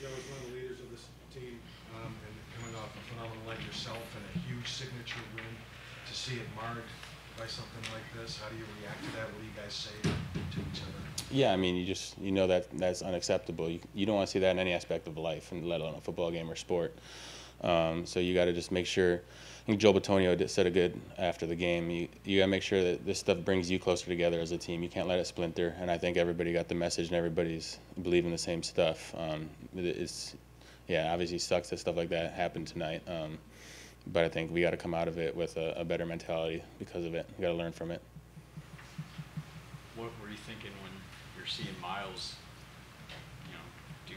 Joe was one of the leaders of this team, and coming off a phenomenal night yourself and a huge signature win. To see it marred by something like this, how do you react to that? What do you guys say to each other? Yeah, I mean, you know that that's unacceptable. You don't want to see that in any aspect of life, and let alone a football game or sport. So you got to just make sure. I think Joe Batonio said it good after the game. You got to make sure that this stuff brings you closer together as a team. You can't let it splinter. And I think everybody got the message, and everybody's believing the same stuff. Yeah, obviously sucks that stuff like that happened tonight. But I think we got to come out of it with a better mentality because of it. We got to learn from it. What were you thinking when you're seeing Myles, do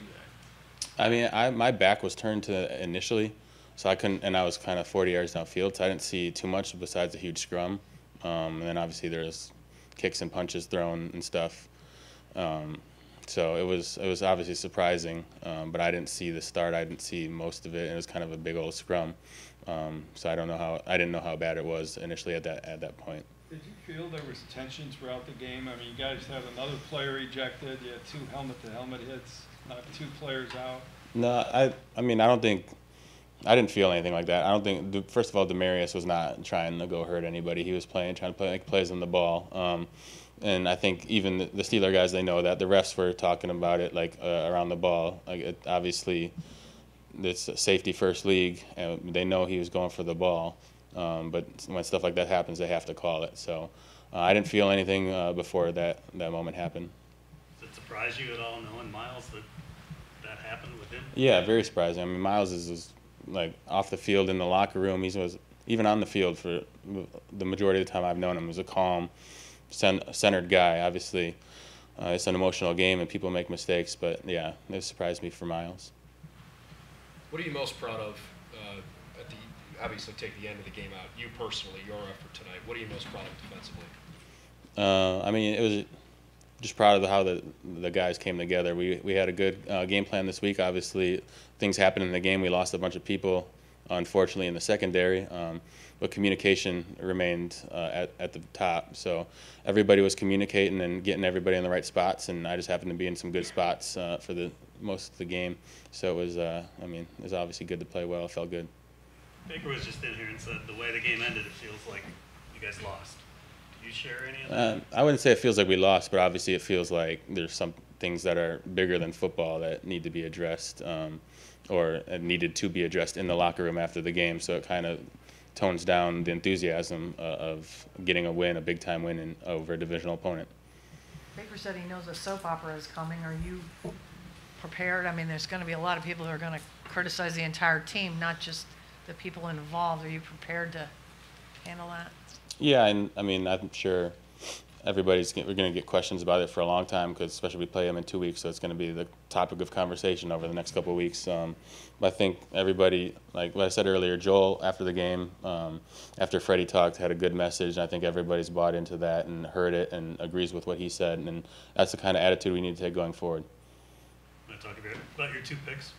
that? I mean, my back was turned to initially, so I couldn't, and I was kind of 40 yards downfield, so I didn't see too much besides a huge scrum. And then obviously there's kicks and punches thrown and stuff. So it was obviously surprising, but I didn't see the start. I didn't see most of it, and it was kind of a big old scrum. So I didn't know how bad it was initially at that point. Did you feel there was tension throughout the game? I mean, you guys had another player ejected. You had 2 helmet-to-helmet hits, 2 players out. No, I mean, I didn't feel anything like that. I don't think. First of all, Demarius was not trying to go hurt anybody. He was trying to make plays on the ball. And I think even the Steeler guys, they know that. The refs were talking about it around the ball. Obviously, it's a safety first league, and they know he was going for the ball. But when stuff like that happens, they have to call it. So I didn't feel anything before that moment happened. Does it surprise you at all, knowing Myles, that happened with him? Yeah, very surprising. I mean, Myles is like off the field in the locker room. He was even on the field for the majority of the time I've known him. He was a calm, centered guy. Obviously, it's an emotional game and people make mistakes, but yeah, it surprised me for Myles. What are you most proud of obviously take the end of the game out, you personally, your effort tonight? What are you most proud of defensively? I mean, it was just proud of how the guys came together. We had a good game plan this week. Obviously, things happened in the game. We lost a bunch of people, unfortunately, in the secondary. But communication remained at the top. So everybody was communicating and getting everybody in the right spots, and I just happened to be in some good spots for the most of the game. So it was, I mean, it was obviously good to play well. It felt good. Baker was just in here and said the way the game ended, it feels like you guys lost. Do you share any of that? I wouldn't say it feels like we lost, but obviously it feels like there's some things that are bigger than football that need to be addressed or needed to be addressed in the locker room after the game. So it kind of tones down the enthusiasm of getting a win, a big-time win over a divisional opponent. Baker said he knows a soap opera is coming. Are you prepared? I mean, there's going to be a lot of people who are going to criticize the entire team, not just the people involved. Are you prepared to handle that? Yeah, and I mean, I'm sure we're going to get questions about it for a long time, because especially we play them in 2 weeks, so it's going to be the topic of conversation over the next couple of weeks. But I think everybody, like what I said earlier, Joel after the game, after Freddie talked, had a good message. I think everybody's bought into that and heard it and agrees with what he said, and that's the kind of attitude we need to take going forward. Want to talk about your 2 picks?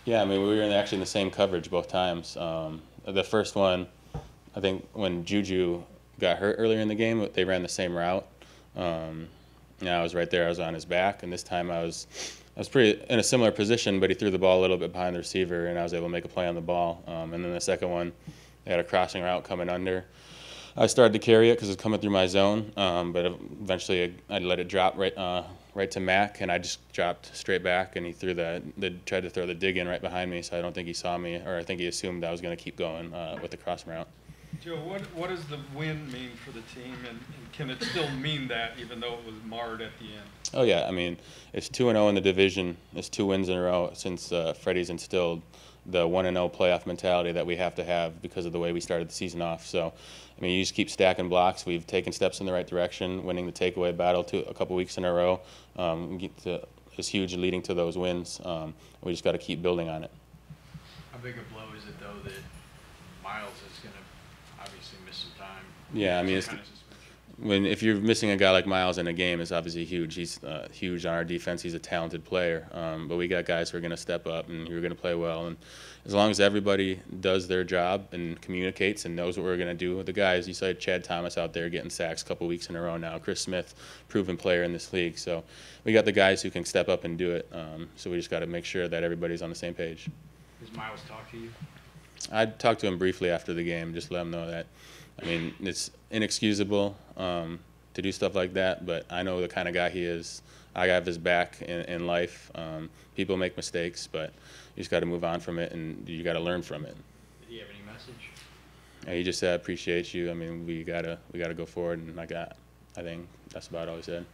Yeah, I mean, we were actually in the same coverage both times. The first one, I think when Juju got hurt earlier in the game, they ran the same route. I was right there. I was on his back, and this time I was pretty in a similar position, but he threw the ball a little bit behind the receiver, and I was able to make a play on the ball. And then the second one, they had a crossing route coming under. I started to carry it because it was coming through my zone, but eventually I let it drop right to Mac, and I just dropped straight back, and he threw tried to throw the dig in right behind me, so I don't think he saw me, or I think he assumed I was going to keep going with the crossing route. Joe, what does the win mean for the team, and can it still mean that even though it was marred at the end? Oh yeah, I mean, it's 2-0 in the division. It's 2 wins in a row since Freddie's instilled the 1-0 playoff mentality that we have to have because of the way we started the season off. So, I mean, you just keep stacking blocks. We've taken steps in the right direction, winning the takeaway battle a couple weeks in a row. It's huge, leading to those wins. We just got to keep building on it. How big a blow is it, though, that Myles is going to obviously miss some time? Yeah, I mean, if you're missing a guy like Myles in a game, it's obviously huge. He's huge on our defense. He's a talented player. But we got guys who are going to step up and who are going to play well. And as long as everybody does their job and communicates and knows what we're going to do, the guys, you saw Chad Thomas out there getting sacks a couple weeks in a row now. Chris Smith, proven player in this league. So we got the guys who can step up and do it. So we just got to make sure that everybody's on the same page. Does Myles talk to you? I talked to him briefly after the game, just let him know that, I mean, it's inexcusable to do stuff like that, but I know the kind of guy he is. I have his back in life. People make mistakes, but you just got to move on from it, and you got to learn from it. Did he have any message? And he just said, "I appreciate you. I mean, we gotta go forward," and I think that's about all he said.